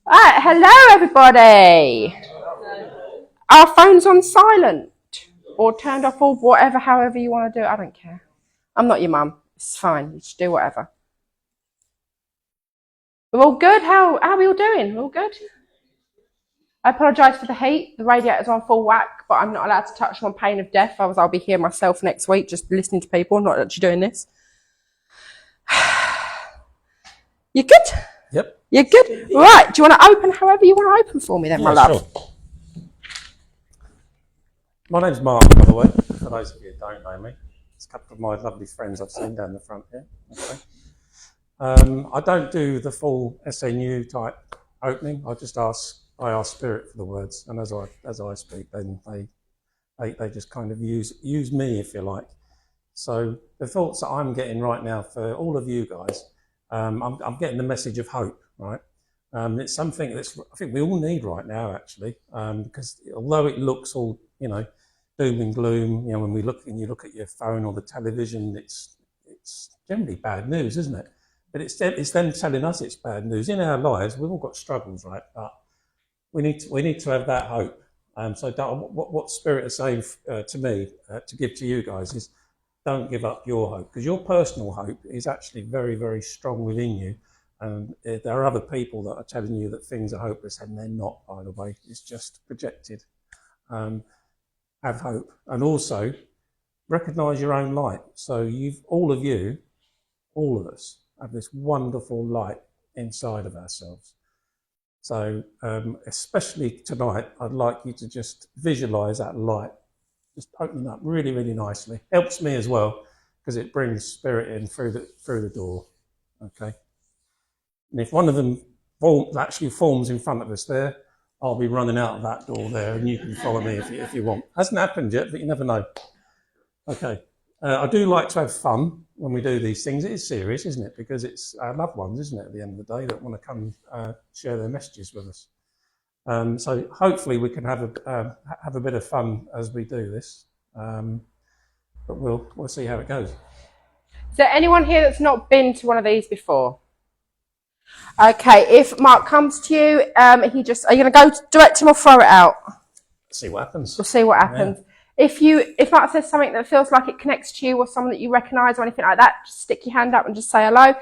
Right, hello everybody. Our phone's on silent or turned off or whatever, however you want to do it. I don't care. I'm not your mum. It's fine. You should do whatever. We're all good. How are we all doing? We're all good. I apologise for the heat. The radiator's on full whack, but I'm not allowed to touch them on pain of death. Otherwise, I'll be here myself next week just listening to people, not actually doing this. You good? Yep. You're good? Right. Do you want to open however you want to open for me then, my love? Sure. My name's Mark, by the way, for those of you who don't know me. It's a couple of my lovely friends I've seen down the front here. Okay. I don't do the full SNU type opening. I ask Spirit for the words, and as I speak, then they just kind of use me, if you like. So the thoughts that I'm getting right now for all of you guys, I'm getting the message of hope, right? It's something I think we all need right now, actually, because although it looks all, doom and gloom, when you look at your phone or the television, it's generally bad news, isn't it? But it's them telling us it's bad news. In our lives, we've all got struggles, right? But we need to have that hope. So what Spirit is saying to me to give to you guys is, don't give up your hope, because your personal hope is actually very, very strong within you. And there are other people that are telling you that things are hopeless, and they're not, by the way. It's just projected. Have hope. And also, recognise your own light. So all of us, have this wonderful light inside of ourselves. So especially tonight, I'd like you to just visualise that light just opening up really, really nicely. Helps me as well, because it brings Spirit in through the door. Okay. And if one of them actually forms in front of us there, I'll be running out of that door there, and you can follow me if you want. Hasn't happened yet, but you never know. Okay. I do like to have fun when we do these things. It is serious, isn't it? Because it's our loved ones, isn't it, at the end of the day, that want to come share their messages with us. So hopefully we can have a bit of fun as we do this, but we'll see how it goes. Is there anyone here that's not been to one of these before? Okay, if Mark comes to you, are you going to go direct him or throw it out? See what happens. We'll see what happens. Yeah. If Mark says something that feels like it connects to you or someone that you recognise or anything like that, just stick your hand up and just say hello.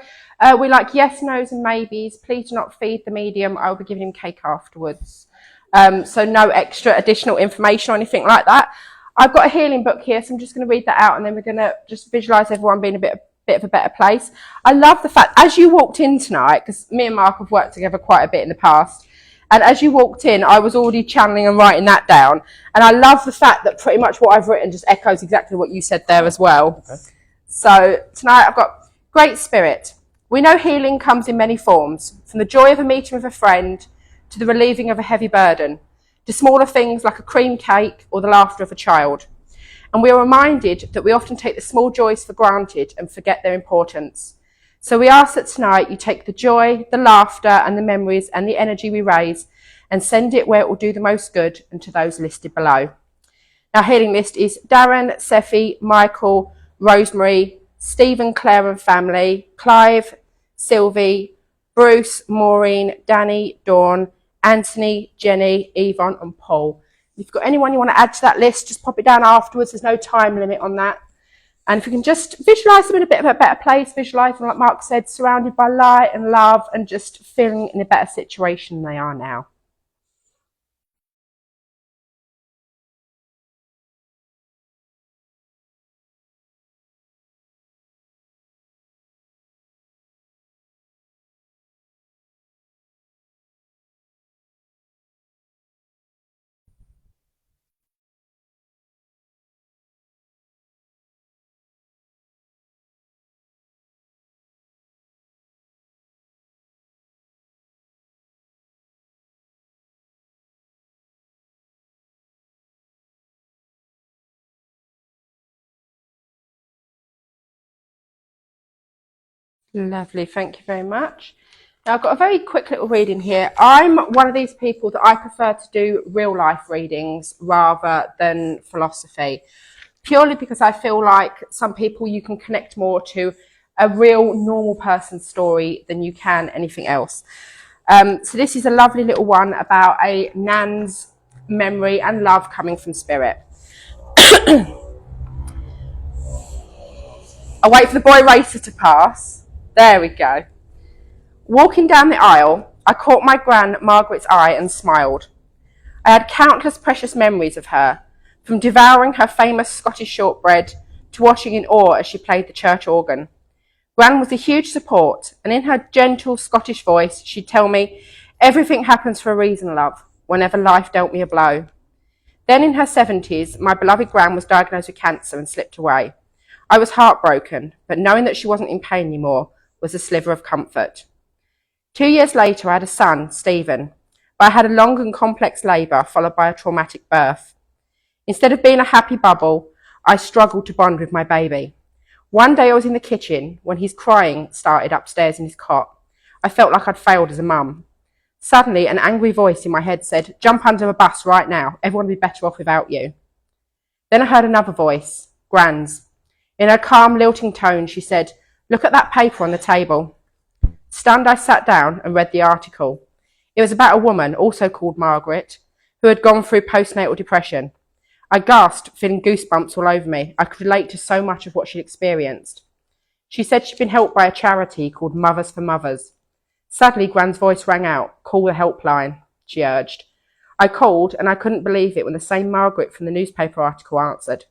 We like yes, no's and maybes. Please do not feed the medium. I'll be giving him cake afterwards. So no extra additional information or anything like that. I've got a healing book here, so I'm just going to read that out, and then we're going to just visualise everyone being a bit of a better place. I love the fact, as you walked in tonight, because me and Mark have worked together quite a bit in the past, and as you walked in, I was already channeling and writing that down. And I love the fact that pretty much what I've written just echoes exactly what you said there as well. Okay. So tonight I've got Great Spirit. We know healing comes in many forms, from the joy of a meeting with a friend to the relieving of a heavy burden, to smaller things like a cream cake or the laughter of a child. And we are reminded that we often take the small joys for granted and forget their importance. So we ask that tonight you take the joy, the laughter and the memories and the energy we raise and send it where it will do the most good, and to those listed below. Our healing list is Darren, Seffi, Michael, Rosemary, Stephen, Claire and family, Clive, Sylvie, Bruce, Maureen, Danny, Dawn, Anthony, Jenny, Yvonne and Paul. If you've got anyone you want to add to that list, just pop it down afterwards. There's no time limit on that. And if you can just visualise them in a bit of a better place, visualise them, like Mark said, surrounded by light and love and just feeling in a better situation than they are now. Lovely, thank you very much. Now I've got a very quick little reading here. I'm one of these people that I prefer to do real life readings rather than philosophy, purely because I feel like some people you can connect more to a real normal person's story than you can anything else. So this is a lovely little one about a nan's memory and love coming from spirit. I wait for the boy racer to pass. There we go. Walking down the aisle, I caught my gran Margaret's eye and smiled. I had countless precious memories of her, from devouring her famous Scottish shortbread to watching in awe as she played the church organ. Gran was a huge support, and in her gentle Scottish voice, she'd tell me, "Everything happens for a reason, love," whenever life dealt me a blow. Then in her 70s, my beloved Gran was diagnosed with cancer and slipped away. I was heartbroken, but knowing that she wasn't in pain anymore was a sliver of comfort. 2 years later, I had a son, Stephen, but I had a long and complex labour followed by a traumatic birth. Instead of being a happy bubble, I struggled to bond with my baby. One day I was in the kitchen when his crying started upstairs in his cot. I felt like I'd failed as a mum. Suddenly, an angry voice in my head said, "Jump under a bus right now. Everyone would be better off without you." Then I heard another voice, Gran's. In her calm, lilting tone, she said, "Look at that paper on the table." Stunned, I sat down and read the article. It was about a woman, also called Margaret, who had gone through postnatal depression. I gasped, feeling goosebumps all over me. I could relate to so much of what she'd experienced. She said she'd been helped by a charity called Mothers for Mothers. Suddenly, Gran's voice rang out. "Call the helpline," she urged. I called, and I couldn't believe it when the same Margaret from the newspaper article answered.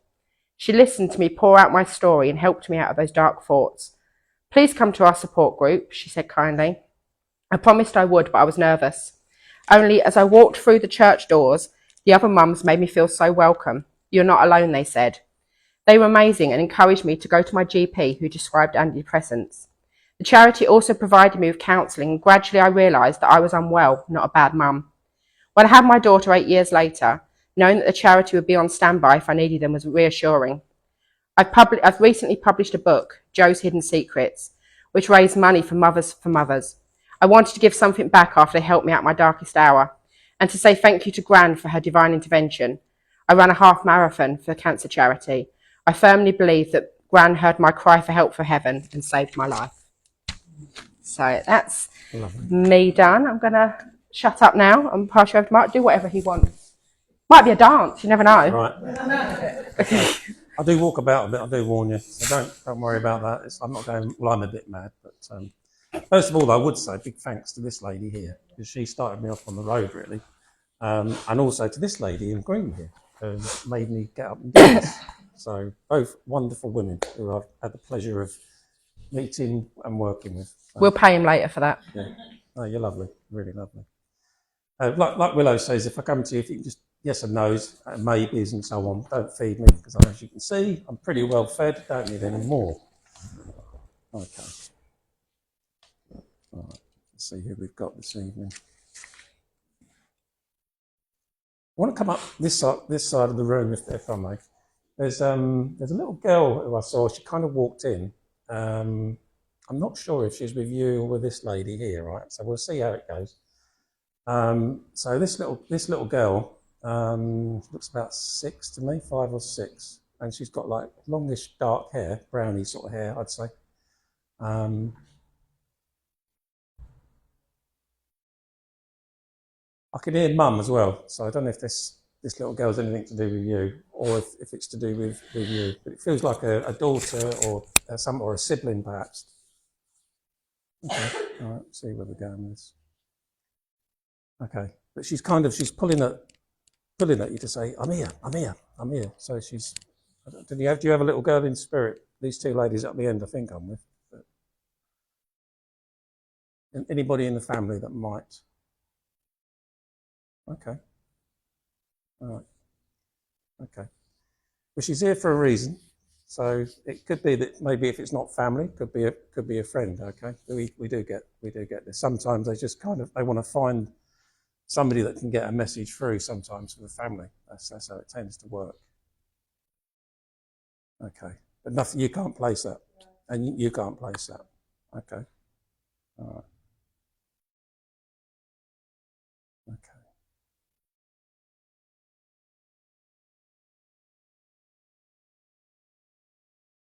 She listened to me pour out my story and helped me out of those dark thoughts. "Please come to our support group," she said kindly. I promised I would, but I was nervous. Only as I walked through the church doors, the other mums made me feel so welcome. "You're not alone," they said. They were amazing and encouraged me to go to my GP, who prescribed antidepressants. The charity also provided me with counselling, and gradually I realised that I was unwell, not a bad mum. When I had my daughter 8 years later, knowing that the charity would be on standby if I needed them was reassuring. I've recently published a book, Joe's Hidden Secrets, which raised money for Mothers for Mothers. I wanted to give something back after they helped me out my darkest hour, and to say thank you to Gran for her divine intervention. I ran a half marathon for the cancer charity. I firmly believe that Gran heard my cry for help from heaven and saved my life. So that's me done. I'm going to shut up now and pass you over to Mark. Do whatever he wants. Might be a dance, you never know. Right. Okay. I do walk about a bit, I do warn you, so don't worry about that. I'm not going, well, I'm a bit mad, but first of all, I would say big thanks to this lady here, because she started me off on the road, really, and also to this lady in green here, who made me get up and do this. So both wonderful women who I've had the pleasure of meeting and working with. So, we'll pay him later for that. Yeah. Oh, you're lovely, really lovely. Like Willow says, if I come to you, if you can just yes and no's, and maybes and so on, don't feed me, because as you can see, I'm pretty well fed, don't need any more. Okay. All right, let's see who we've got this evening. I want to come up this side of the room, if I may. There's a little girl who I saw, she kind of walked in. I'm not sure if she's with you or with this lady here, right? So we'll see how it goes. So this little girl looks about 6 to me, 5 or 6, and she's got like longish dark hair, browny sort of hair, I'd say. I can hear mum as well, so I don't know if this little girl's anything to do with you, or if it's to do with you. But it feels like a daughter or or a sibling perhaps. Okay, all right, see where we're going with this. Okay, but she's pulling at you to say, I'm here. So she's, do you have a little girl in spirit? These two ladies at the end, I think I'm with. But anybody in the family that might? Okay. All right. Okay. Well, she's here for a reason. So it could be that maybe if it's not family, could be a friend. Okay. We do get this. Sometimes they want to find somebody that can get a message through. Sometimes for the family. That's how it tends to work. Okay. But nothing. You can't place that, and you can't place that. Okay. All right. Okay.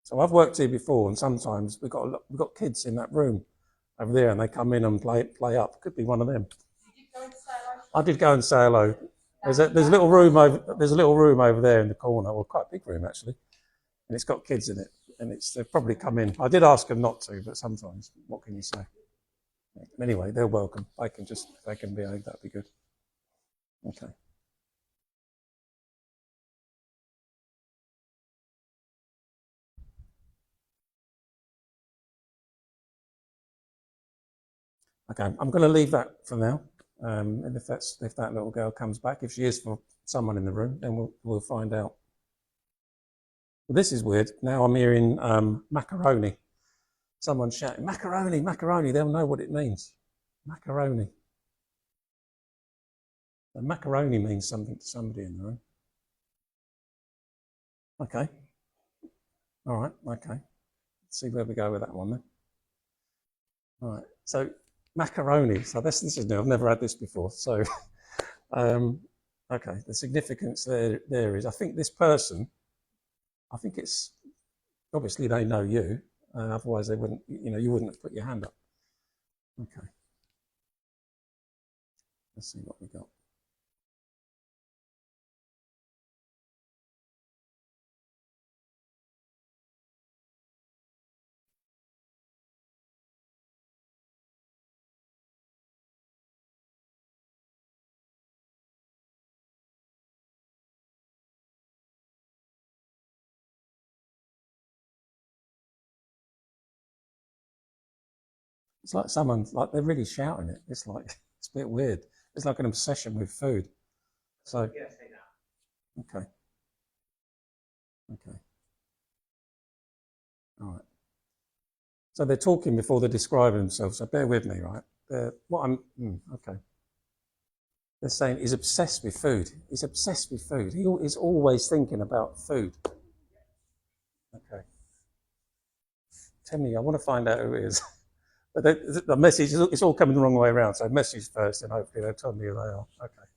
So I've worked here before, and sometimes we've got kids in that room, over there, and they come in and play up. Could be one of them. I did go and say hello. There's a little room over there in the corner, well, quite a big room actually, and it's got kids in it, and they've probably come in. I did ask them not to, but sometimes, what can you say? Anyway, they're welcome. If they can behave, that'd be good. Okay. Okay, I'm going to leave that for now. And if that little girl comes back, if she is for someone in the room, then we'll find out. Well, this is weird. Now I'm hearing macaroni. Someone shouting, macaroni, macaroni. They'll know what it means. Macaroni. And macaroni means something to somebody in the room. Okay. All right. Okay. Let's see where we go with that one then. All right. So macaroni. So this is new. I've never had this before. So, okay. The significance there is, I think this person, it's obviously they know you. Otherwise they wouldn't, you wouldn't have put your hand up. Okay. Let's see what we got. It's like they're really shouting it. It's a bit weird. It's like an obsession with food. So, okay. Okay. All right. So they're talking before they're describing themselves. So bear with me, right? Okay. They're saying he's obsessed with food. He's obsessed with food. He is always thinking about food. Okay. Tell me, I want to find out who it is. But the message, it's all coming the wrong way around. So message first, and hopefully they'll tell me who they are. Okay.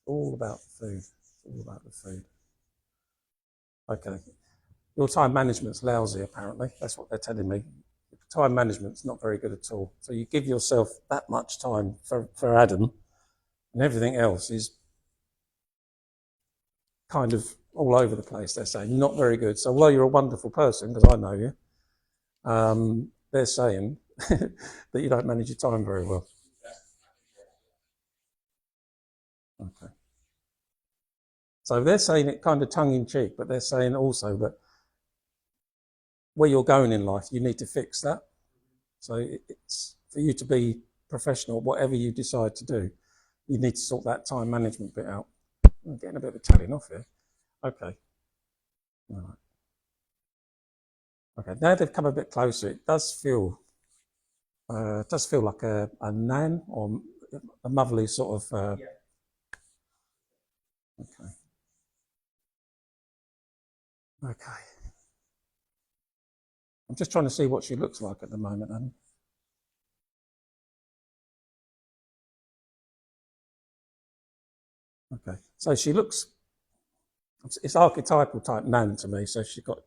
All about the food. All about the food. Okay. Your time management's lousy, apparently. That's what they're telling me. Time management's not very good at all. So you give yourself that much time for Adam, and everything else is kind of all over the place, they're saying. Not very good. So although you're a wonderful person, because I know you, they're saying that you don't manage your time very well. Okay. So they're saying it kind of tongue-in-cheek, but they're saying also that where you're going in life, you need to fix that. So it's for you to be professional, whatever you decide to do, you need to sort that time management bit out. I'm getting a bit of a telling off here. Okay. All right. Okay, now they've come a bit closer. It does feel like a nan or a motherly sort of. Okay. Okay. I'm just trying to see what she looks like at the moment, Anne. Okay, so she looks. It's archetypal type nan to me. So she's got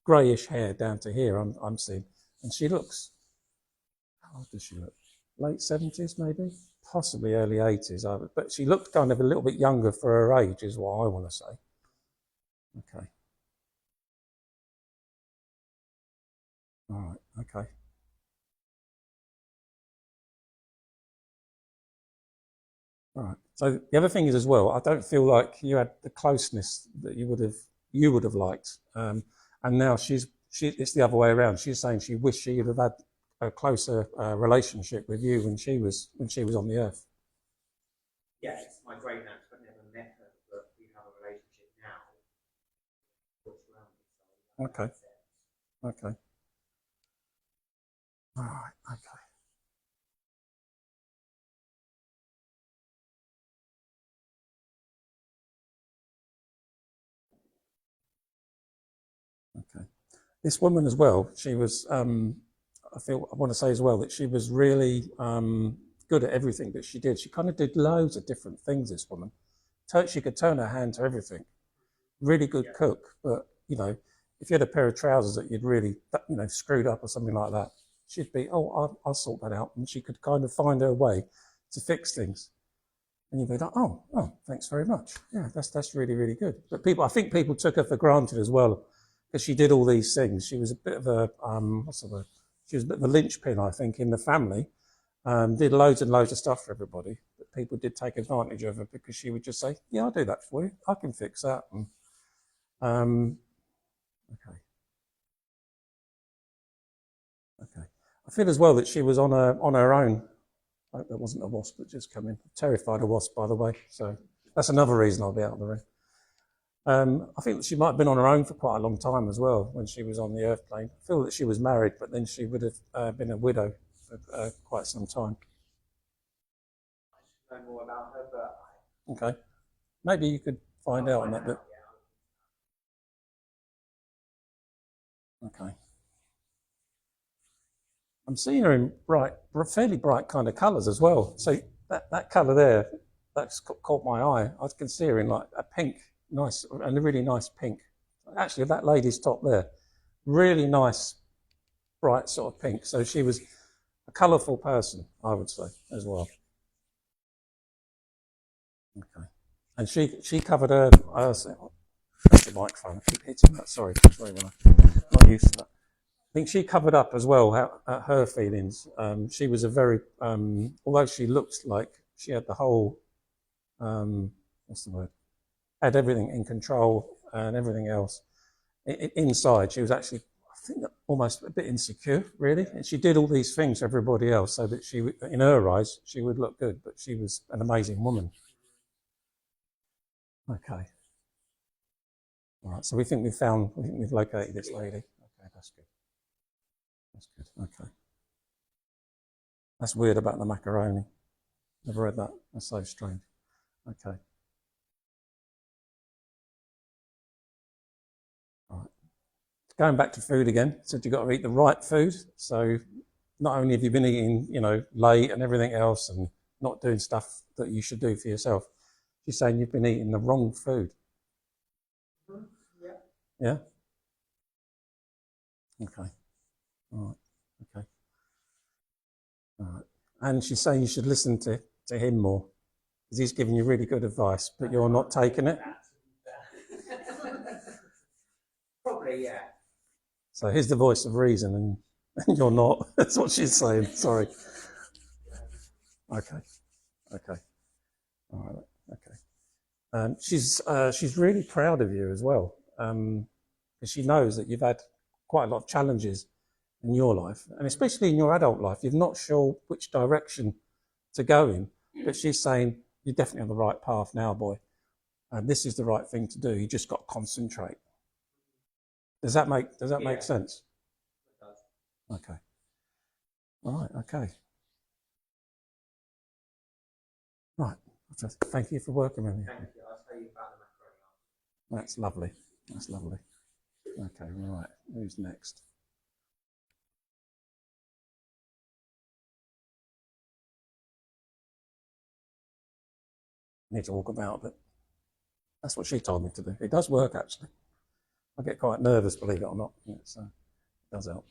greyish hair down to here. I'm seeing, and she looks. How old does she look? Late 70s, maybe, possibly early 80s. But she looked kind of a little bit younger for her age, is what I want to say. Okay. All right. Okay. All right. So the other thing is as well, I don't feel like you had the closeness that you would have liked. And now it's the other way around. She's saying she wished she would have had a closer relationship with you when she was on the earth. Yes, my great aunt, but never met her, but we have a relationship now. Okay. Okay. All right. Okay. Okay. This woman as well, she was, I want to say as well that she was really good at everything that she did. She kind of did loads of different things, this woman. She could turn her hand to everything. Really good cook, but, if you had a pair of trousers that you'd really, screwed up or something like that, she'd be, oh, I'll sort that out. And she could kind of find her way to fix things. And you'd be like, oh, thanks very much. Yeah, that's really, really good. But I think people took her for granted as well, because she did all these things. She was a bit of a, she was a bit of a linchpin, I think, in the family. Did loads and loads of stuff for everybody, but people did take advantage of her because she would just say, yeah, I'll do that for you. I can fix that. And, okay. I feel as well that she was on her own. I hope that wasn't a wasp that just come in. I'm terrified of wasps, by the way, so that's another reason I'll be out of the room. I think that she might have been on her own for quite a long time as well when she was on the earth plane. I feel that she was married, but then she would have been a widow for quite some time. I know more about her, but Okay. Maybe you could find out on that bit. Okay. I'm seeing her in fairly bright kind of colours as well. So that colour there, that's caught my eye. I can see her in like a pink, nice, and a really nice pink. Actually, that lady's top there, really nice, bright sort of pink. So she was a colourful person, I would say, as well. Okay. And she covered her. That's the microphone. I keep hitting that. Sorry, when I'm not used to that. I think she covered up as well her feelings. She was a very, although she looked like she had the whole, what's the word? Had everything in control and everything else. Inside, she was actually, I think, almost a bit insecure, really. And she did all these things for everybody else so that she, in her eyes, she would look good. But she was an amazing woman. Okay. All right. So we think we've located this lady. Okay, that's good. That's good. Okay. That's weird about the macaroni. Never read that. That's so strange. Okay. All right. Going back to food again. Said you've got to eat the right food. So not only have you been eating, late and everything else and not doing stuff that you should do for yourself, she's saying you've been eating the wrong food. yeah. Yeah? Okay. All right. Okay. All right. And she's saying you should listen to him more because he's giving you really good advice, but you're not taking it. Probably, yeah. So here's the voice of reason, and you're not. That's what she's saying. Sorry. Okay. All right. Okay. She's really proud of you as well, because she knows that you've had quite a lot of challenges in your life, and especially in your adult life. You're not sure which direction to go in, but she's saying you're definitely on the right path now, boy, and this is the right thing to do. You just got to concentrate. Does that make sense? It does. Okay. All right. Okay. Right. Thank you for working with me. Thank you. I'll tell you about the macaroni. That's lovely. That's lovely. Okay. Right. Who's next? I need to walk about a bit. That's what she told me to do. It does work, actually. I get quite nervous, believe it or not. It does help.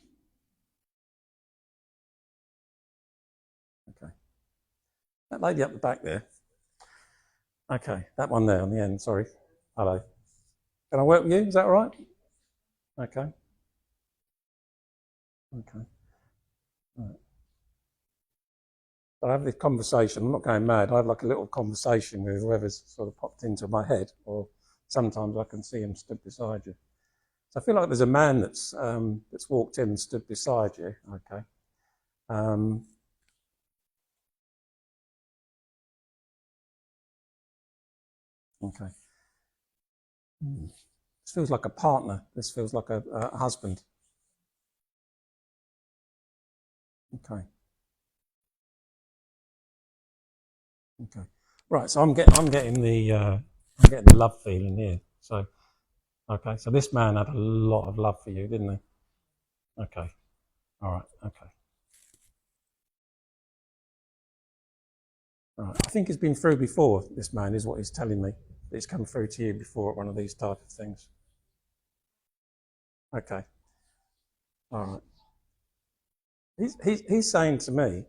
Okay. That lady up the back there. Okay, that one there on the end, sorry. Hello. Can I work with you? Is that all right? Okay. Okay. All right. I have this conversation. I'm not going mad. I have like a little conversation with whoever's sort of popped into my head, or sometimes I can see him stood beside you. So I feel like there's a man that's walked in and stood beside you. Okay. Okay. This feels like a partner. This feels like a husband. Okay. Okay. Right. So I'm getting the love feeling here. So okay. So this man had a lot of love for you, didn't he? Okay. All right. Okay. All right. I think he's been through before. This man is what he's telling me. He's come through to you before at one of these type of things. Okay. All right. He's saying to me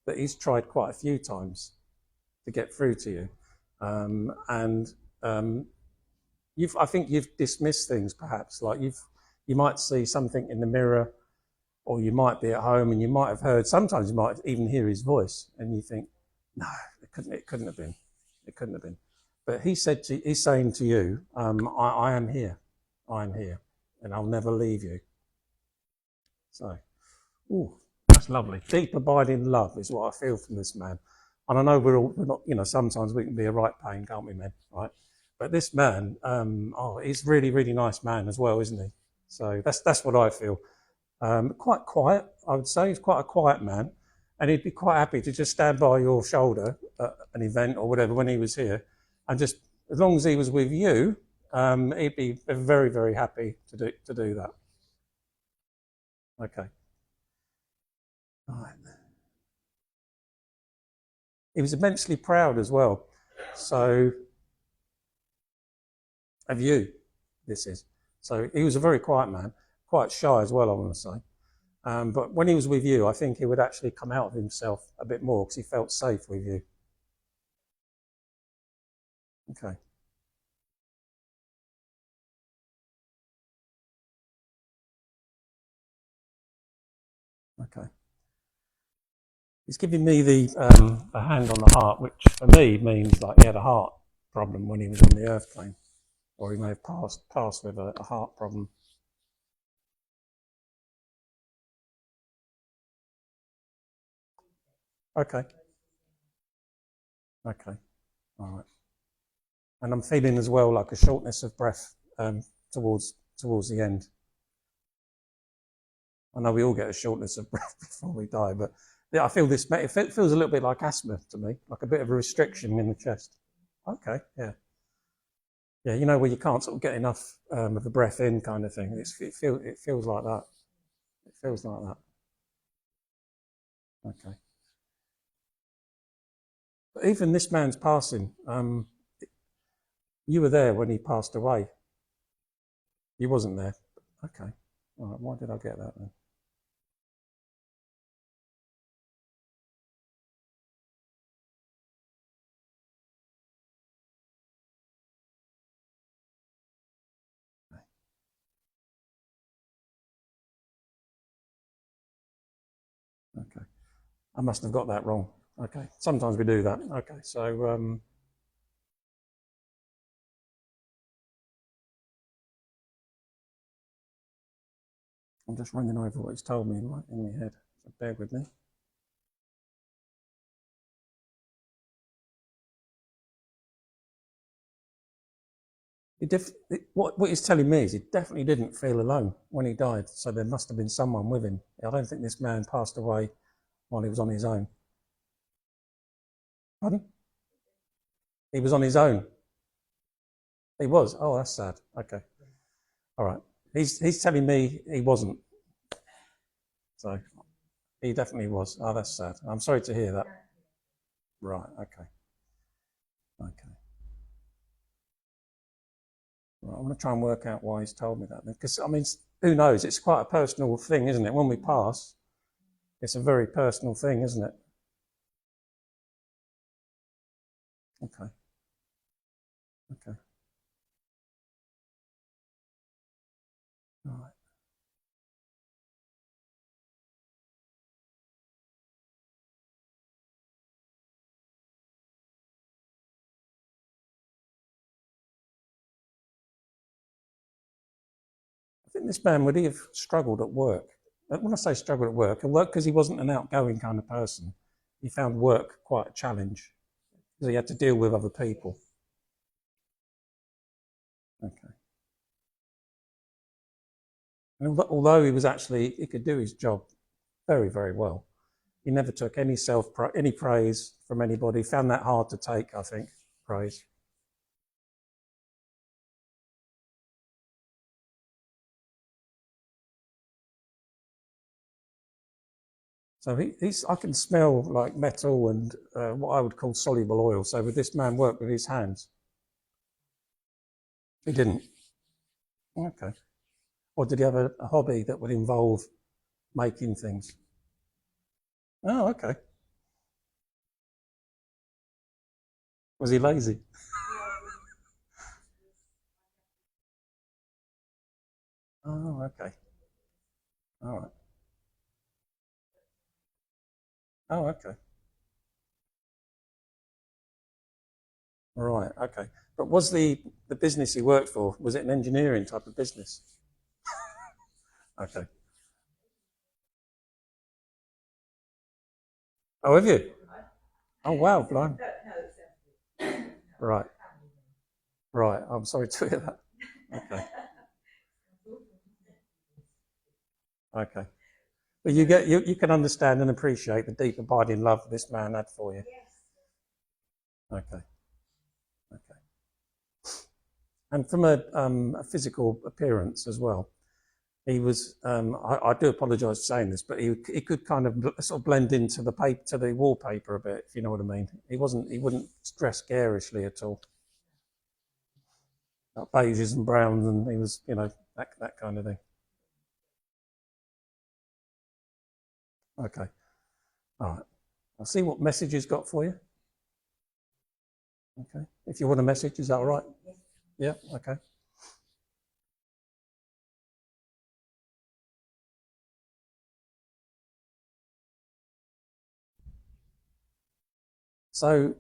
that he's tried quite a few times to get through to you, and I think you've dismissed things perhaps, like you might see something in the mirror, or you might be at home and you might have heard. Sometimes you might even hear his voice, and you think, no, it couldn't have been, it couldn't have been. But he's saying to you, I am here, and I'll never leave you. So, ooh, that's lovely. Deep abiding love is what I feel from this man. And I know we're not, sometimes we can be a right pain, can't we, men? Right? But this man, he's really, really nice man as well, isn't he? So that's what I feel. Quite quiet, I would say. He's quite a quiet man, and he'd be quite happy to just stand by your shoulder at an event or whatever when he was here, and just as long as he was with you, he'd be very, very happy to do that. Okay. All right. He was immensely proud as well. So, of you, this is. So he was a very quiet man, quite shy as well, I want to say. But when he was with you, I think he would actually come out of himself a bit more because he felt safe with you. Okay. Okay. He's giving me the hand on the heart, which for me means like he had a heart problem when he was on the earth plane, or he may have passed with a heart problem. Okay. Okay. All right. And I'm feeling as well like a shortness of breath towards the end. I know we all get a shortness of breath before we die, but yeah, I feel this. It feels a little bit like asthma to me, like a bit of a restriction in the chest. Okay, yeah, yeah. You know where you can't sort of get enough of the breath in, kind of thing. It feels like that. It feels like that. Okay. But even this man's passing. You were there when he passed away. You wasn't there. Okay. All right. Why did I get that then? Okay. I must have got that wrong. Okay. Sometimes we do that. Okay. So, I'm just running over what he's told me in my head. So bear with me. What he's telling me is he definitely didn't feel alone when he died. So there must have been someone with him. I don't think this man passed away while he was on his own. Pardon? He was on his own. He was. Oh, that's sad. Okay. All right. He's telling me he wasn't. So he definitely was. Oh, that's sad. I'm sorry to hear that. Right. Okay. Okay. Right, I'm going to try and work out why he's told me that. Because, I mean, who knows? It's quite a personal thing, isn't it? When we pass, it's a very personal thing, isn't it? Okay. Okay. All right. I think this man, would he have struggled at work? When I say struggled at work because he wasn't an outgoing kind of person. He found work quite a challenge because he had to deal with other people. Okay. And although he could do his job very, very well, he never took any praise from anybody. Found that hard to take, I think, praise. So I can smell like metal and what I would call soluble oil. So would this man work with his hands? He didn't. Okay. Or did he have a hobby that would involve making things? Oh, okay. Was he lazy? Oh, okay. All right. Oh, okay. Right. Okay. But was the business he worked for, was it an engineering type of business? Okay. Oh, have you? Oh, wow, blind. Right. Right. I'm sorry to hear that. Okay. Okay. But you can understand and appreciate the deep abiding love this man had for you. Okay. Okay. And from a physical appearance as well, he was. I do apologise for saying this, but he could kind of sort of blend into the paper, to the wallpaper a bit, if you know what I mean. He wouldn't dress garishly at all. Like beiges and browns, and he was, that kind of thing. Okay. All right. I'll see what message he's got for you. Okay. If you want a message, is that all right? Yeah. Okay. So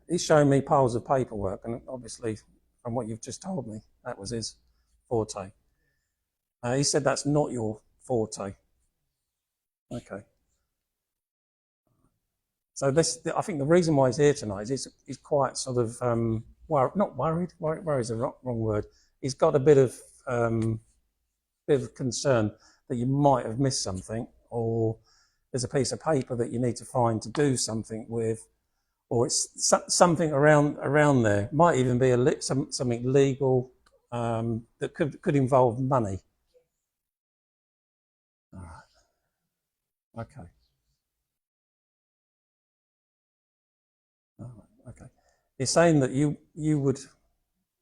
he's showing me piles of paperwork, and obviously, from what you've just told me, that was his forte. He said that's not your forte. Okay. So I think the reason why he's here tonight is he's quite sort of not worried. Worried is the wrong word. He's got a bit of concern that you might have missed something, or there's a piece of paper that you need to find to do something with, or it's something around there. Might even be something legal that could involve money. All right. Okay. All right. Okay. He's saying that you would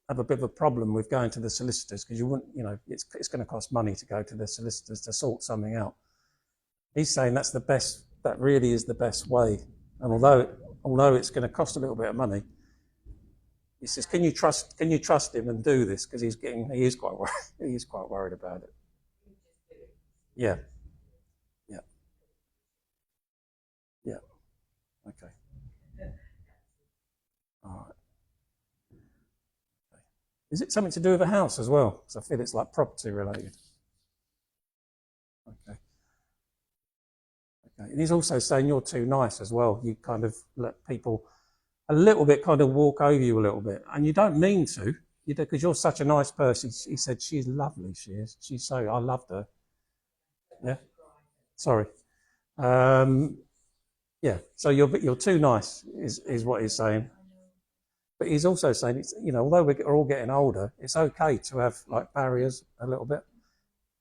have a bit of a problem with going to the solicitors because you wouldn't, it's going to cost money to go to the solicitors to sort something out. He's saying that's the best. That really is the best way. And although it's going to cost a little bit of money, he says, can you trust him and do this? Because he is quite worried. He is quite worried about it. Yeah, yeah, yeah. Okay. All right. Okay. Is it something to do with a house as well? Because I feel it's like property related. Okay. Okay. And he's also saying you're too nice as well. You kind of let people a little bit kind of walk over you a little bit, and you don't mean to, because you're such a nice person. He said she's lovely. She is. She's so. I loved her. Yeah. Sorry. Um, yeah. So you're too nice is what he's saying. But he's also saying it's, although we're all getting older, it's okay to have like barriers a little bit,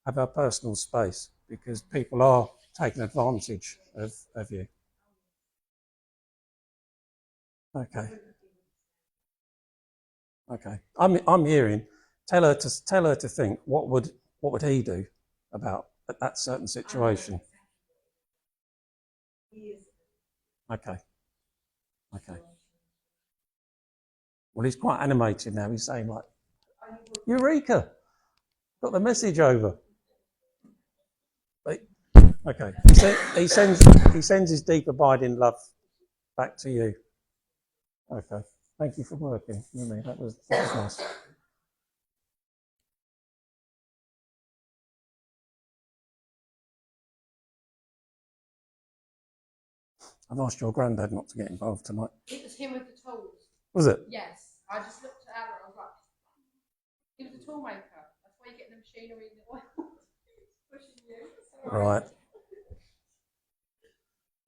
have our personal space because people are taking advantage of you. Okay. Okay. I'm hearing. Tell her to think. What would he do about that certain situation? Okay. Okay. Well, he's quite animated now. He's saying like, "Eureka! Got the message over." But, okay. He sends his deep abiding love back to you. Okay. Thank you for working with me. That was nice. I've asked your granddad not to get involved tonight. It was him with the tools. Was it? Yes. I just looked at Alan and I was like, he was a tool maker. That's why you get the machinery and the oil. Pushing you. Right.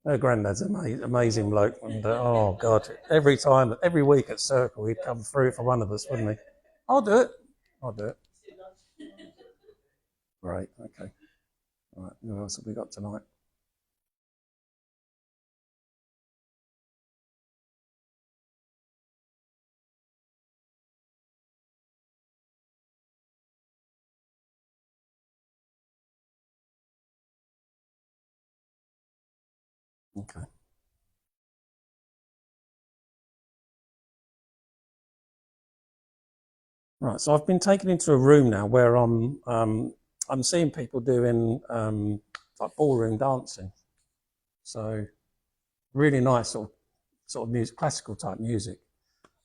Her granddad's an amazing bloke. And oh, God. Every week at Circle, he'd come through for one of us, wouldn't he? I'll do it. I'll do it. Right. Okay. All right. Who else have we got tonight? Okay. Right, so I've been taken into a room now where I'm seeing people doing like ballroom dancing. So really nice sort of music, classical type music.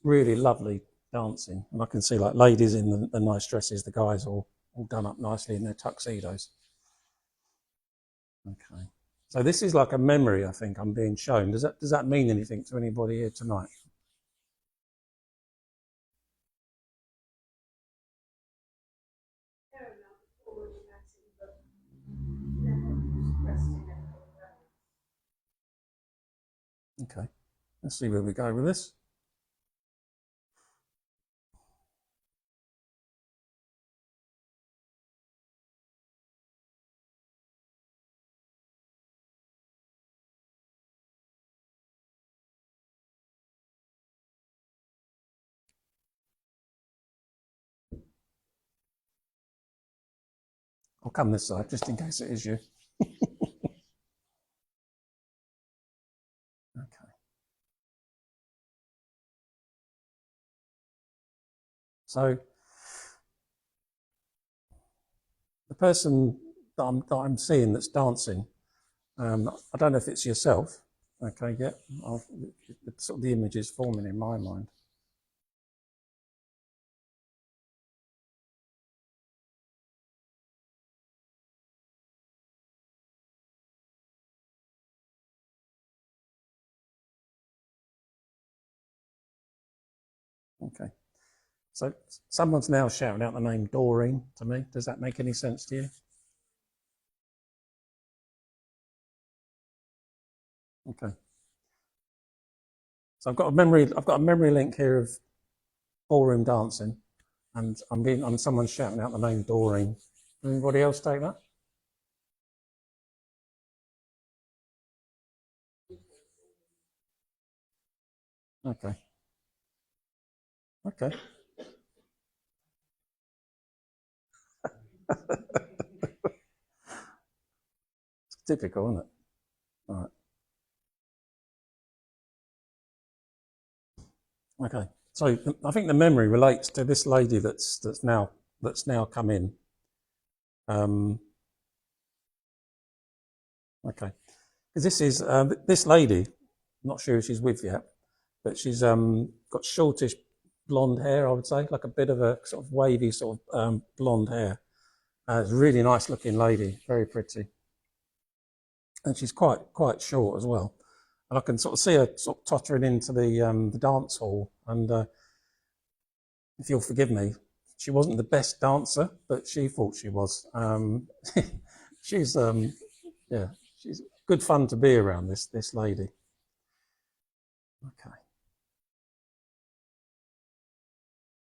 Really lovely dancing, and I can see like ladies in the nice dresses, the guys all done up nicely in their tuxedos. Okay, so this is like a memory. I think I'm being shown. Does that mean anything to anybody here tonight? Okay, let's see where we go with this. I'll come this side just in case it is you. Okay. So the person that I'm seeing that's dancing, I don't know if it's yourself. Okay, yeah, sort of the image is forming in my mind. Okay. So someone's now shouting out the name Doreen to me. Does that make any sense to you? Okay. So I've got a memory link here of ballroom dancing, and someone's shouting out the name Doreen. Anybody else take that? Okay. Okay. It's typical, isn't it? All right. Okay. So I think the memory relates to this lady that's now come in. Okay. Because this is this lady. I'm not sure if she's with yet, but she's got shortish blonde hair. I would say, like a bit of a sort of wavy sort of blonde hair. It's a really nice looking lady, very pretty, and she's quite short as well. And I can sort of see her sort of tottering into the dance hall. And if you'll forgive me, she wasn't the best dancer, but she thought she was. She's yeah, she's good fun to be around. This lady. Okay.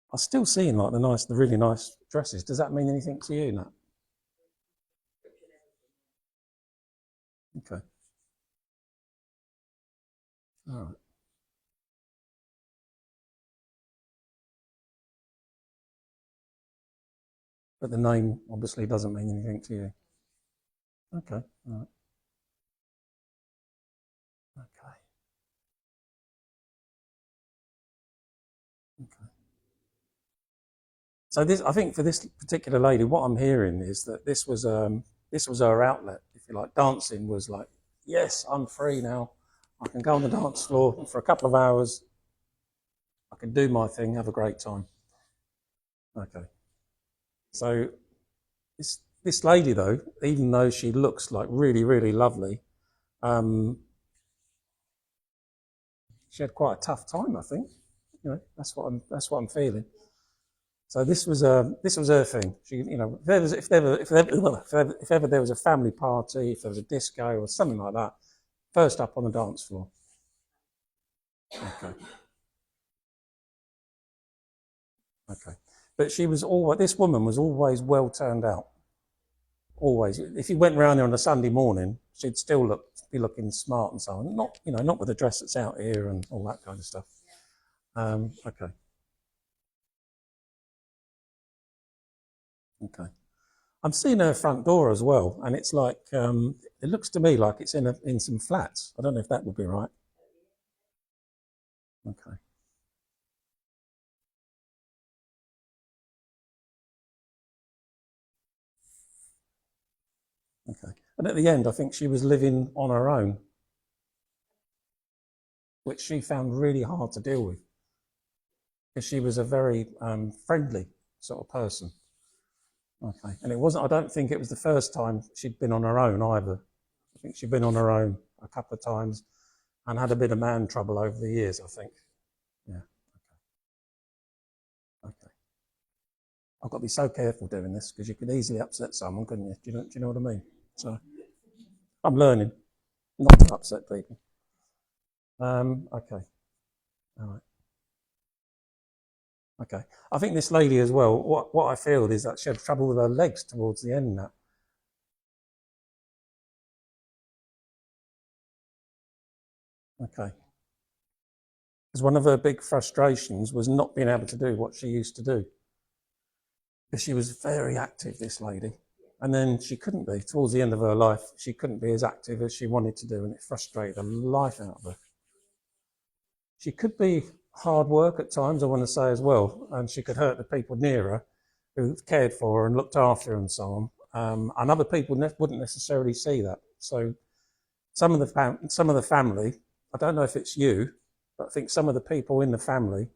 I'm still seeing like the really nice dresses. Does that mean anything to you, Nat? Okay. All right. But the name obviously doesn't mean anything to you. Okay. All right. Okay. Okay. So I think for this particular lady, what I'm hearing is that this was her outlet, if you like. Dancing was like, yes, I'm free now. I can go on the dance floor for a couple of hours. I can do my thing, have a great time. Okay. So this lady though, even though she looks like really lovely, um, she had quite a tough time. I think, you know, that's what I'm feeling. So this was her thing. She, you know, if ever there was a family party, if there was a disco or something like that, first up on the dance floor. Okay, okay. But this woman was always well turned out. Always. If you went round there on a Sunday morning, she'd still be looking smart and so on. Not, you know, not with the dress that's out here and all that kind of stuff. Okay. Okay. I'm seeing her front door as well, and it's like it looks to me like it's in some flats. I don't know if that would be right. Okay. Okay. And at the end, I think she was living on her own, which she found really hard to deal with because she was a very friendly sort of person. Okay. And it wasn't, I don't think it was the first time she'd been on her own either. I think she'd been on her own a couple of times and had a bit of man trouble over the years, I think. Yeah. Okay. I've got to be so careful doing this because you could easily upset someone, couldn't you? Do you know what I mean? So I'm learning not to upset people. Okay. All right. Okay. I think this lady as well, what I feel is that she had trouble with her legs towards the end now. Okay. Because one of her big frustrations was not being able to do what she used to do. Because she was very active, this lady. And then she couldn't be. Towards the end of her life, she couldn't be as active as she wanted to do, and it frustrated the life out of her. She could be hard work at times, I want to say as well, and she could hurt the people near her who cared for her and looked after her and so on. And other people wouldn't necessarily see that. So some of the family, I don't know if it's you, but I think some of the people in the family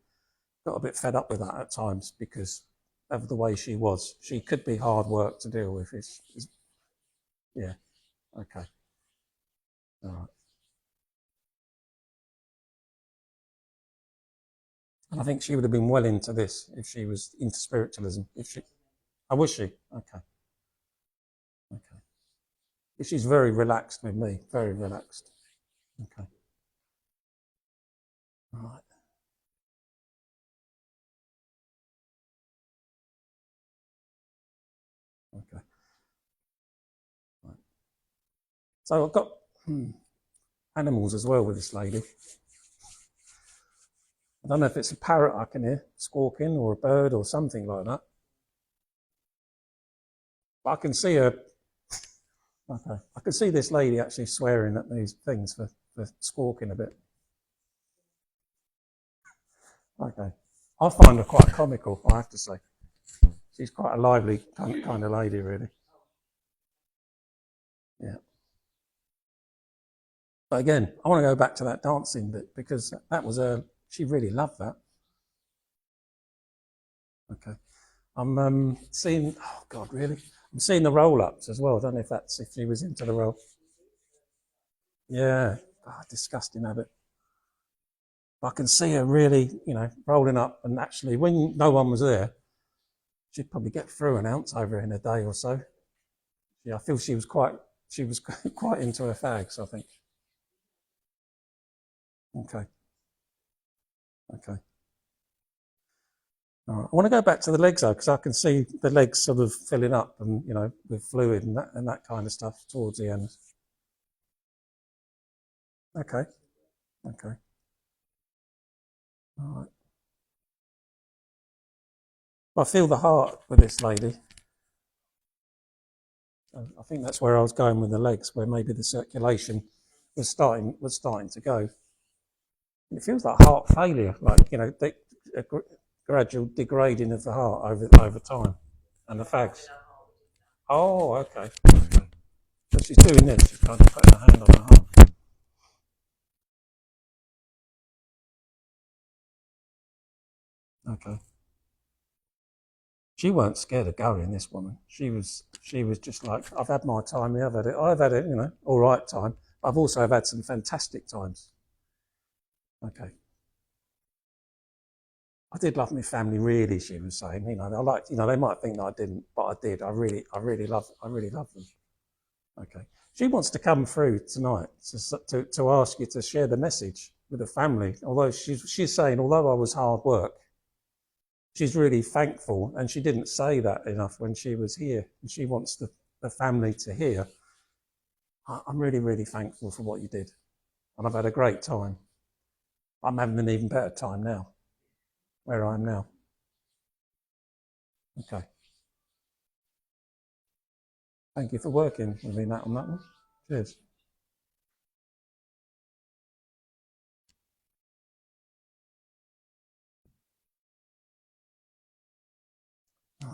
got a bit fed up with that at times because of the way she was. She could be hard work to deal with. Yeah, okay, all right. And I think she would have been well into this if she was into spiritualism. Oh, was she? Okay, okay. She's very relaxed with me, very relaxed. Okay, all right, okay. Right. So I've got animals as well with this lady. I don't know if it's a parrot I can hear squawking or a bird or something like that. But I can see her. Okay, I can see this lady actually swearing at these things for squawking a bit. Okay, I find her quite comical, I have to say. She's quite a lively kind of lady, really. Yeah. But again, I want to go back to that dancing bit because that was she really loved that. Okay. I'm seeing, oh God, really? I'm seeing the roll ups as well. I don't know if she was into the roll. Yeah. Oh, disgusting habit. I can see her really, rolling up and actually when no one was there, she'd probably get through an ounce over in a day or so. Yeah, I feel she was quite into her fags, I think. Okay. Okay. All right. I want to go back to the legs though, because I can see the legs sort of filling up and, with fluid and that kind of stuff towards the end. Okay. Okay. All right. I feel the heart with this lady. I think that's where I was going with the legs, where maybe the circulation was starting to go. It feels like heart failure, like a gradual degrading of the heart over time, and the fags. Oh, okay. Okay. So she's doing this. She's kind of putting her hand on her heart. Okay. She weren't scared of going. This woman. She was. She was just like, I've had my time here. I've had it. All right time. I've also had some fantastic times. Okay. I did love my family, really. She was saying, I like, they might think that I didn't, but I did. I really love them. Okay. She wants to come through tonight to ask you to share the message with the family. Although she's saying, although I was hard work, she's really thankful, and she didn't say that enough when she was here. And she wants the family to hear. I'm really, really thankful for what you did, and I've had a great time. I'm having an even better time now, where I am now. Okay. Thank you for working with me on that one. Cheers. Right.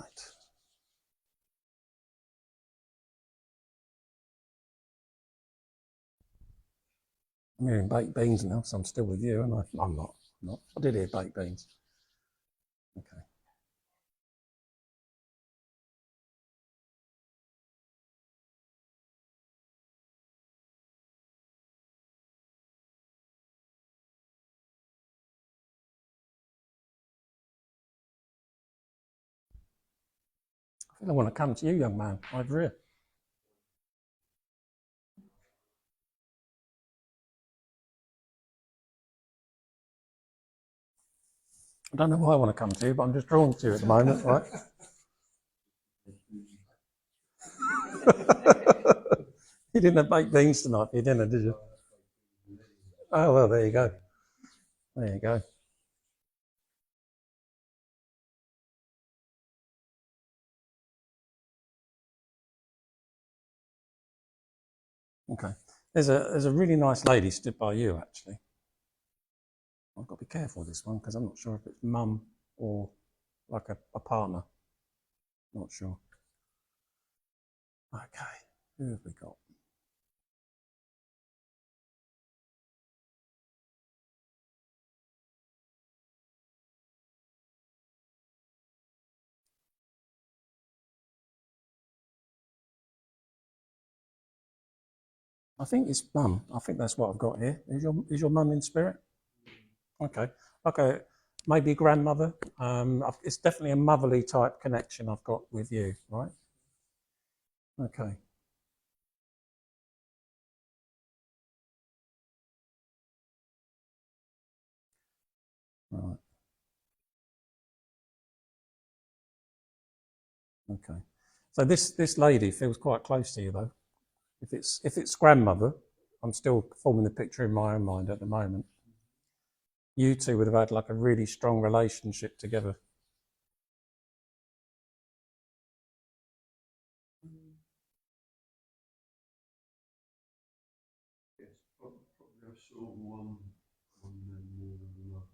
I'm hearing baked beans now, so I'm still with you, and I'm not. I did hear baked beans. Okay. I think I want to come to you, young man, over here. I don't know why I want to come to you, but I'm just drawn to you at the moment, right? You didn't have baked beans tonight for your dinner, did you? Oh, well, there you go. There you go. Okay. There's a really nice lady stood by you, actually. I've got to be careful with this one because I'm not sure if it's mum or like a partner. Not sure. Okay. Who have we got? I think it's mum. I think that's what I've got here. Is your mum in spirit? Okay. Okay. Maybe grandmother. It's definitely a motherly type connection I've got with you, right? Okay. Right. Okay. So this lady feels quite close to you though. If it's grandmother, I'm still forming the picture in my own mind at the moment. You two would have had like a really strong relationship together. Yes, probably I saw one man more than another.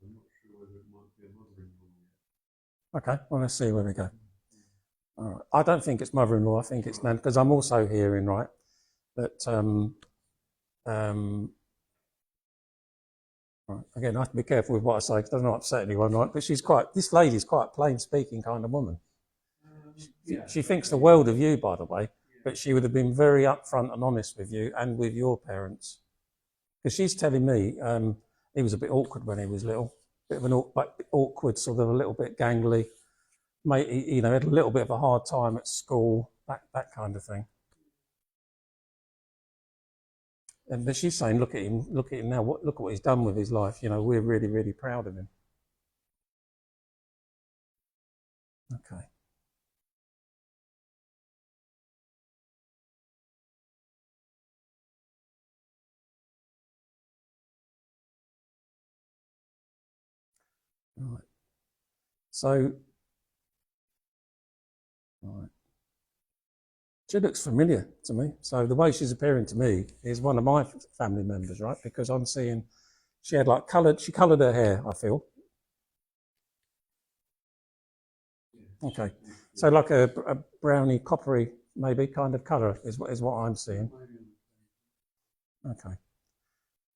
I'm not sure whether it might be a mother-in-law yet. Okay, well let's see where we go. All right. I don't think it's mother-in-law. I think it's nan, because I'm also hearing right that right, again I have to be careful with what I say because it doesn't upset anyone, right? But this lady's quite a plain-speaking kind of woman. She thinks the world of you, by the way, but she would have been very upfront and honest with you and with your parents. Because she's telling me he was a bit awkward when he was little, bit of an awkward, sort of a little bit gangly. Mate, had a little bit of a hard time at school, that kind of thing. But she's saying, look at him now. Look at what he's done with his life. We're really, really proud of him. Okay. Right. So, right. She looks familiar to me. So the way she's appearing to me is one of my family members, right? Because I'm seeing she had like she coloured her hair, I feel. Okay. So like a browny, coppery, maybe kind of colour is what I'm seeing. Okay.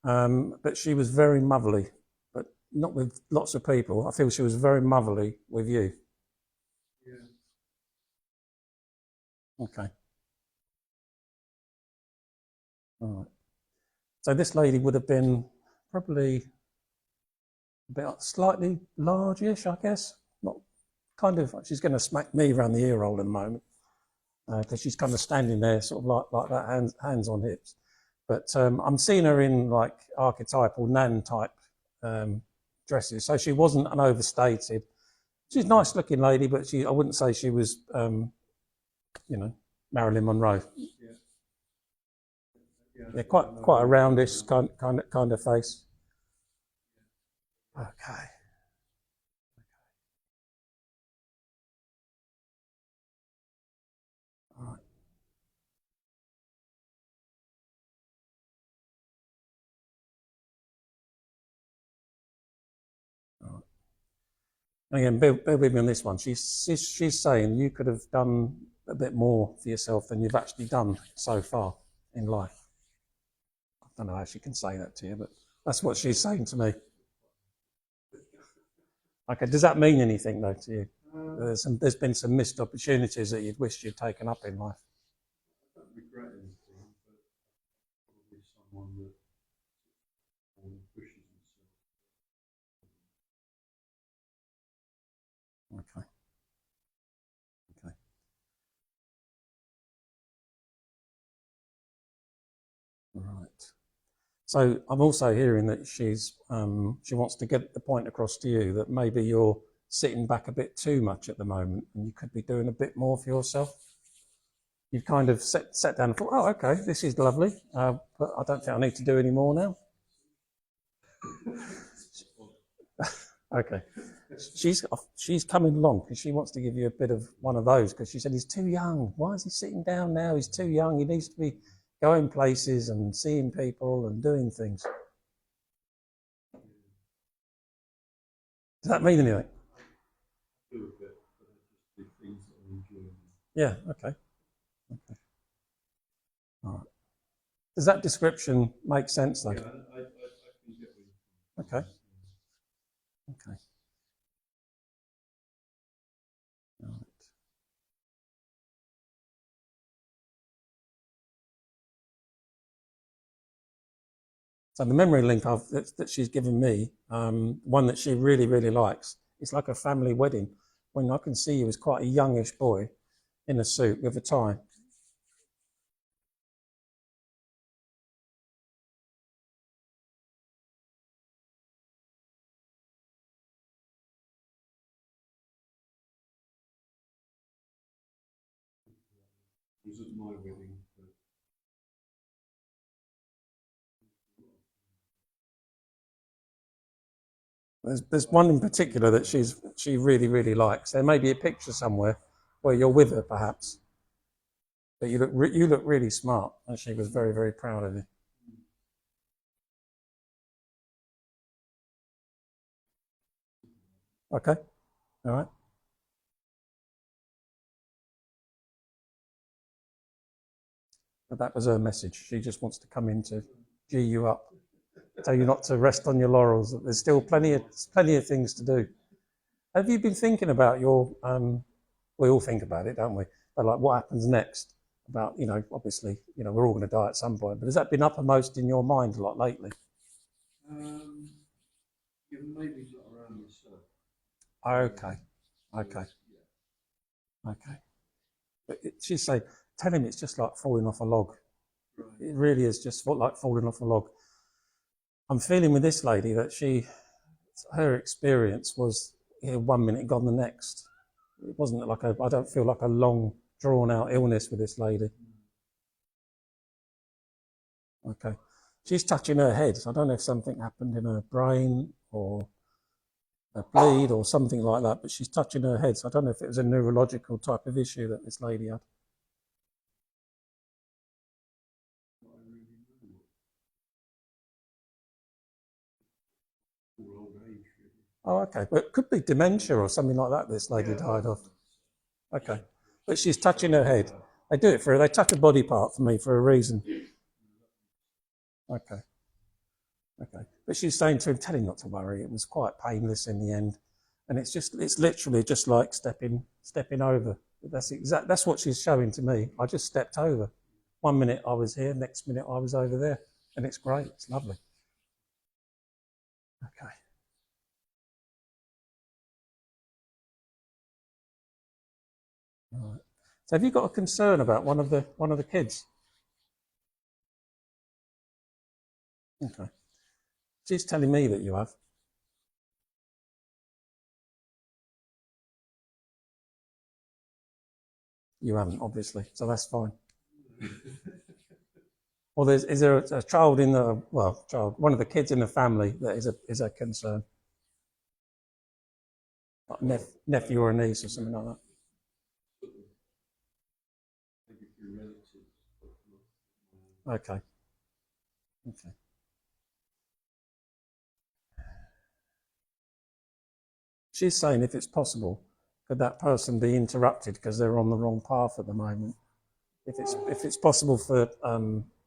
But she was very motherly, but not with lots of people. I feel she was very motherly with you. Okay. All right. So this lady would have been probably about slightly large-ish, I guess. Not kind of. She's going to smack me around the ear hole in a moment because she's kind of standing there, sort of like that, hands on hips. But I'm seeing her in like archetypal nan type dresses. So she wasn't an overstated. She's a nice looking lady, but I wouldn't say she was, Marilyn Monroe. Yeah, quite a roundish kind of face. Okay. All right. Again, bear with me on this one. She's saying you could have done a bit more for yourself than you've actually done so far in life. I don't know how she can say that to you, but that's what she's saying to me. Okay, does that mean anything though to you? There's been some missed opportunities that you'd wished you'd taken up in life. I don't regret anything, but probably someone that pushes himself. Okay. Okay. Right. So I'm also hearing that she wants to get the point across to you that maybe you're sitting back a bit too much at the moment, and you could be doing a bit more for yourself. You've kind of sat down and thought, oh, okay, this is lovely, but I don't think I need to do any more now. Okay. She's coming along because she wants to give you a bit of one of those, because she said he's too young. Why is he sitting down now? He's too young. He needs to be going places and seeing people and doing things. Does that mean anything? Do a bit, but I just do things that I enjoy. Yeah, okay. All right. Does that description make sense though? Yeah, I can get with you. Okay. Okay. All right. So the memory link that she's given me, one that she really, really likes, it's like a family wedding. When I can see you as quite a youngish boy in a suit with a tie. It wasn't my wedding, but There's one in particular that she really, really likes. There may be a picture somewhere where you're with her, perhaps. But you look really smart, and she was very, very proud of you. Okay, all right. But that was her message. She just wants to come in to G you up, tell you not to rest on your laurels. That there's still plenty of things to do. Have you been thinking about your? We all think about it, don't we? But like, what happens next? About obviously, we're all going to die at some point. But has that been uppermost in your mind a lot lately? yeah, maybe not around myself. Okay, okay, okay. But she's saying, tell him it's just like falling off a log. Right. It really is just like falling off a log. I'm feeling with this lady that her experience was 1 minute gone the next. It wasn't like I don't feel like a long, drawn out illness with this lady. Okay. She's touching her head. So I don't know if something happened in her brain or a bleed or something like that, but she's touching her head. So I don't know if it was a neurological type of issue that this lady had. Oh, okay. But it could be dementia or something like that this lady died of. Okay. But she's touching her head. They do it for her. They touch a body part for me for a reason. Okay. Okay. But she's saying to him, tell him not to worry. It was quite painless in the end. And it's literally just like stepping over. That's what she's showing to me. I just stepped over. 1 minute I was here, next minute I was over there. And it's great. It's lovely. Okay. All right. So have you got a concern about one of the kids? Okay. She's telling me that you have. You haven't, obviously, so that's fine. Or is there a child one of the kids in the family that is a concern? Like nephew or a niece or something like that? Maybe through relatives. Okay. Okay. she's saying if it's possible, could that person be interrupted because they're on the wrong path at the moment? If it's possible for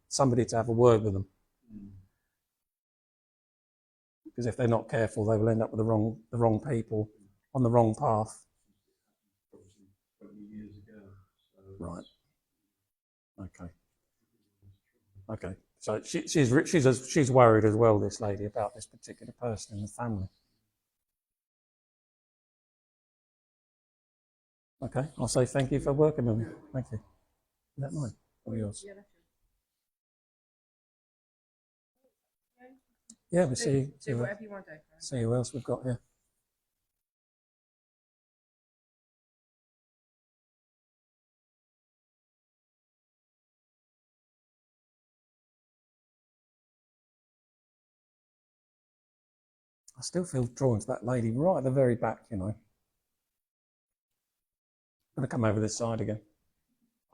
somebody to have a word with them, because if they're not careful, they will end up with the wrong people on the wrong path. 20 years ago. So Right. Okay. Okay. So she's worried as well, this lady, about this particular person in the family. Okay. I'll say thank you for working with me. Thank you. Is that mine or yours? Yeah, we see. Do whatever you want to do. See who else we've got here. I still feel drawn to that lady right at the very back, you know. I'm going to come over this side again.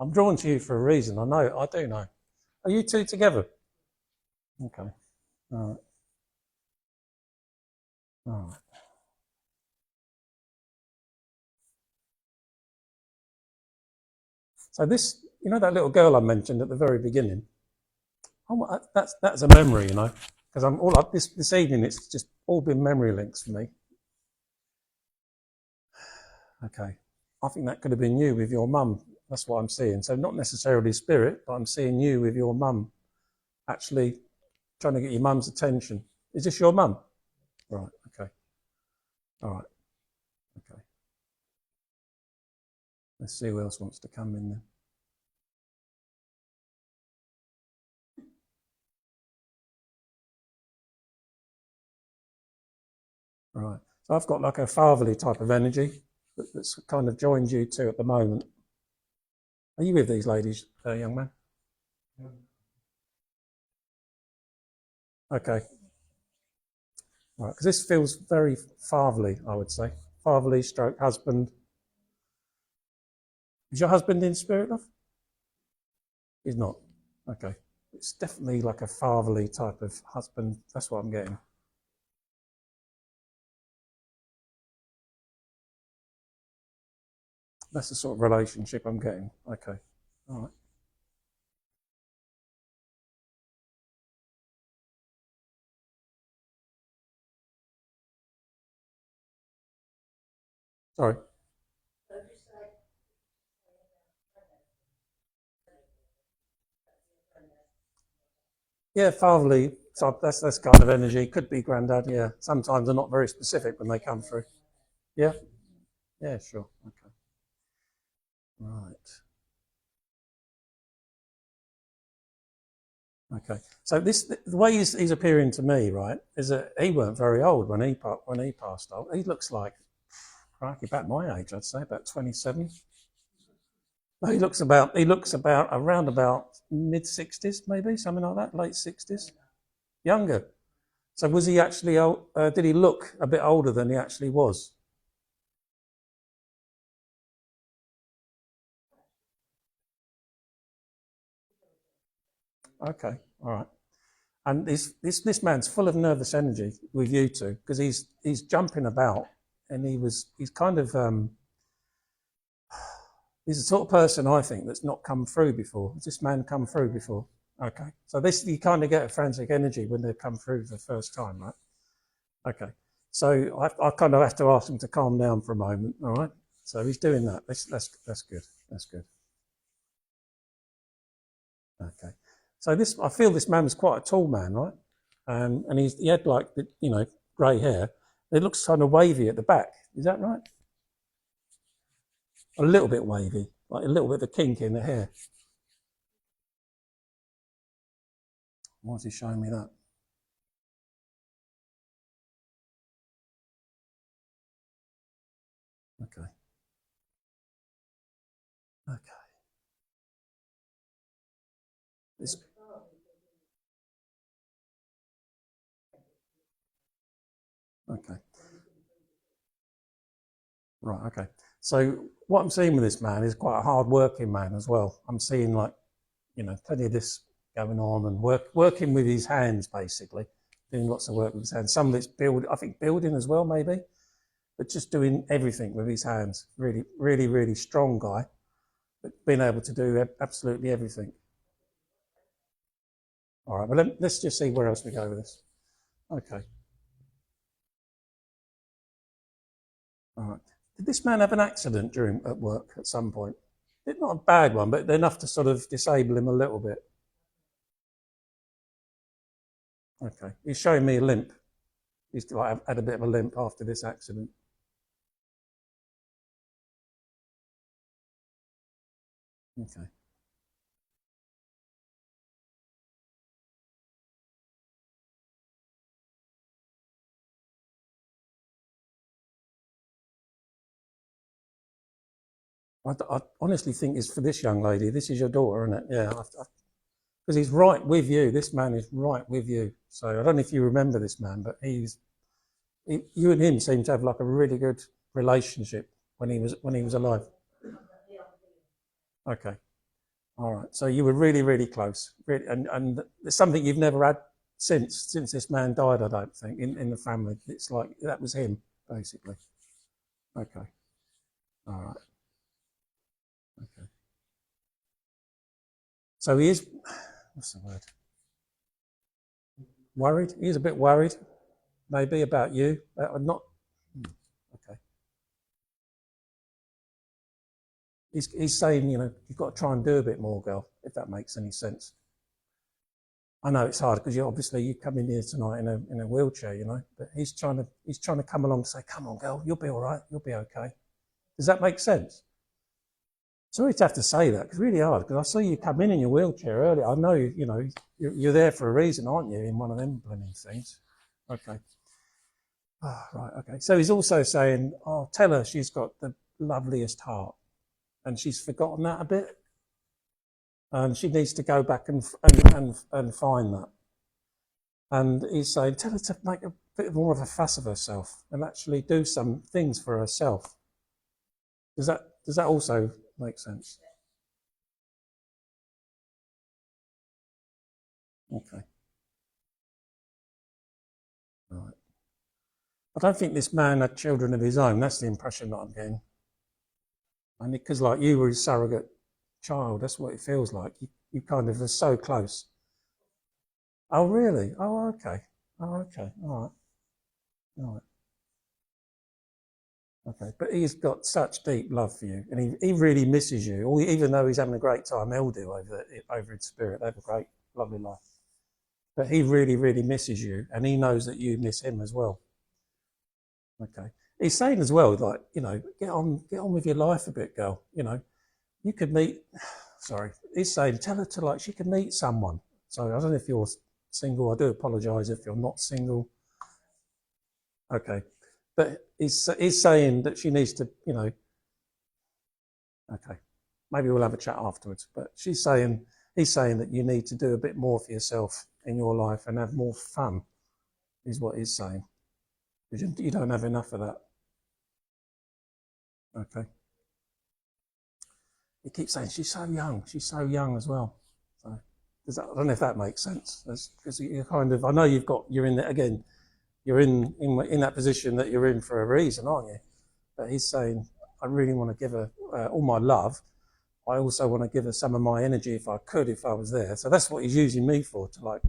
I'm drawn to you for a reason. I do know. Are you two together? Okay. All right. All right. So this, you know, that little girl I mentioned at the very beginning. Oh, that's a memory, you know, because I'm all up this evening. It's just all been memory links for me. Okay. I think that could have been you with your mum. That's what I'm seeing. So not necessarily spirit, but I'm seeing you with your mum, actually trying to get your mum's attention. Is this your mum? Right. Okay. All right. Okay. Let's see who else wants to come in then. Right. So I've got like a fatherly type of energy that's kind of joined you two at the moment. Are you with these ladies, young man? Okay. Right. Because this feels very fatherly, I would say. Fatherly stroke husband. Is your husband in spirit, love? He's not. Okay. It's definitely like a fatherly type of husband. That's what I'm getting. That's the sort of relationship I'm getting. Okay. All right. Sorry. Yeah, fatherly. So that's kind of energy. Could be granddad. Yeah. Sometimes they're not very specific when they come through. Yeah. Yeah. Sure. Okay. Right. Okay. So the way he's appearing to me, right, is that he weren't very old when he passed on. He looks like, crikey, about my age, I'd say, about 27. No, he looks about around about mid-60s, maybe something like that, late 60s, younger. So was he actually old? Did he look a bit older than he actually was? Okay, all right. And this man's full of nervous energy with you two because he's jumping about and he's kind of he's the sort of person I think that's not come through before. Has this man come through before? Okay, so this you kind of get a frantic energy when they come through for the first time, right? Okay, so I kind of have to ask him to calm down for a moment. All right, so he's doing that. That's good. That's good. Okay, so I feel this man was quite a tall man, right? And he had like grey hair. It looks kind of wavy at the back. Is that right? A little bit wavy, like a little bit of a kink in the hair. Why is he showing me that? Okay. Okay. This, okay. Right. Okay. So what I'm seeing with this man is quite a hard-working man as well. I'm seeing plenty of this going on and working with his hands basically, doing lots of work with his hands. Some of it's building as well, maybe. but just doing everything with his hands. Really, really, really strong guy, but being able to do absolutely everything. All right, well, let's just see where else we go with this. Okay. All right. Did this man have an accident at work at some point? Not a bad one, but enough to sort of disable him a little bit. Okay. He's showing me a limp. He's like had a bit of a limp after this accident. Okay. I honestly think it's for this young lady. This is your daughter, isn't it? Yeah. Because he's right with you. This man is right with you. So I don't know if you remember this man, but you and him seem to have like a really good relationship when he was alive. Okay. All right. So you were really, really close. Really, and it's something you've never had since this man died, I don't think, in the family. It's like that was him, basically. Okay. All right. Okay. So he is, what's the word? Worried? He is a bit worried, maybe, about you. Not, okay. He's saying, you've got to try and do a bit more, girl, if that makes any sense. I know it's hard because you come in here tonight in a wheelchair, but he's trying to come along and say, come on, girl, you'll be all right, you'll be okay. Does that make sense? Sorry to have to say that, because it's really hard, because I saw you come in your wheelchair earlier. I know, you're there for a reason, aren't you, in one of them blooming things. Okay. Oh, right, okay. So he's also saying, tell her she's got the loveliest heart. And she's forgotten that a bit. And she needs to go back and find that. And he's saying, tell her to make a bit more of a fuss of herself and actually do some things for herself. Does that also make sense? Okay. Right. I don't think this man had children of his own. That's the impression that I'm getting. And because like you were his surrogate child, that's what it feels like. You kind of are so close. Oh, really? Oh, okay. Oh, okay. All right. All right. Okay. But he's got such deep love for you, and he really misses you. Or even though he's having a great time, they'll do over in spirit. They have a great, lovely life. But he really, really misses you, and he knows that you miss him as well. Okay. He's saying as well, like, get on with your life a bit, girl. You could meet. Sorry. He's saying, tell her to she could meet someone. So I don't know if you're single. I do apologise if you're not single. Okay. But he's saying that she needs to, okay, maybe we'll have a chat afterwards. But he's saying that you need to do a bit more for yourself in your life and have more fun, is what he's saying. Because you don't have enough of that. Okay. He keeps saying she's so young as well. So I don't know if that makes sense. Because you're kind of, I know you're in there again. You're in that position that you're in for a reason, aren't you? But he's saying, I really want to give her all my love. I also want to give her some of my energy if I was there. So that's what he's using me for, to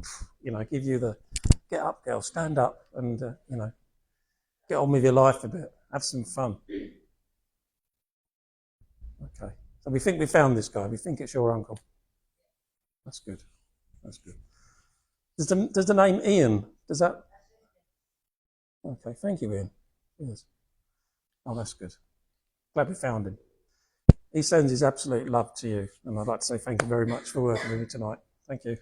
give you the, get up, girl, stand up and, get on with your life a bit. Have some fun. Okay. So we think we found this guy. We think it's your uncle. That's good. That's good. Does the name Ian, does that... Okay, thank you, Ian. Yes. Oh, that's good. Glad we found him. He sends his absolute love to you, and I'd like to say thank you very much for working with me tonight. Thank you. I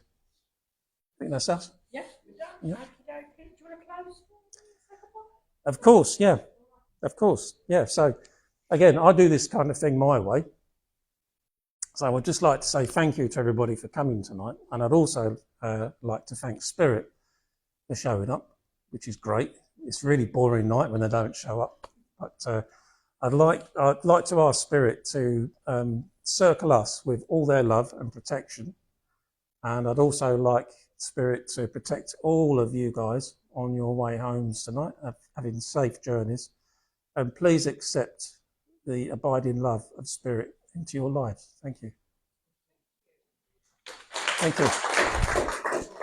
think that's us? Yeah, we're done. Yeah. Do you want to close? Of course, yeah. Of course, yeah. So, again, I do this kind of thing my way. So I'd just like to say thank you to everybody for coming tonight, and I'd also like to thank Spirit for showing up, which is great. It's a really boring night when they don't show up, but I'd like to ask Spirit to circle us with all their love and protection, and I'd also like Spirit to protect all of you guys on your way homes tonight, having safe journeys, and please accept the abiding love of Spirit into your lives. Thank you. Thank you.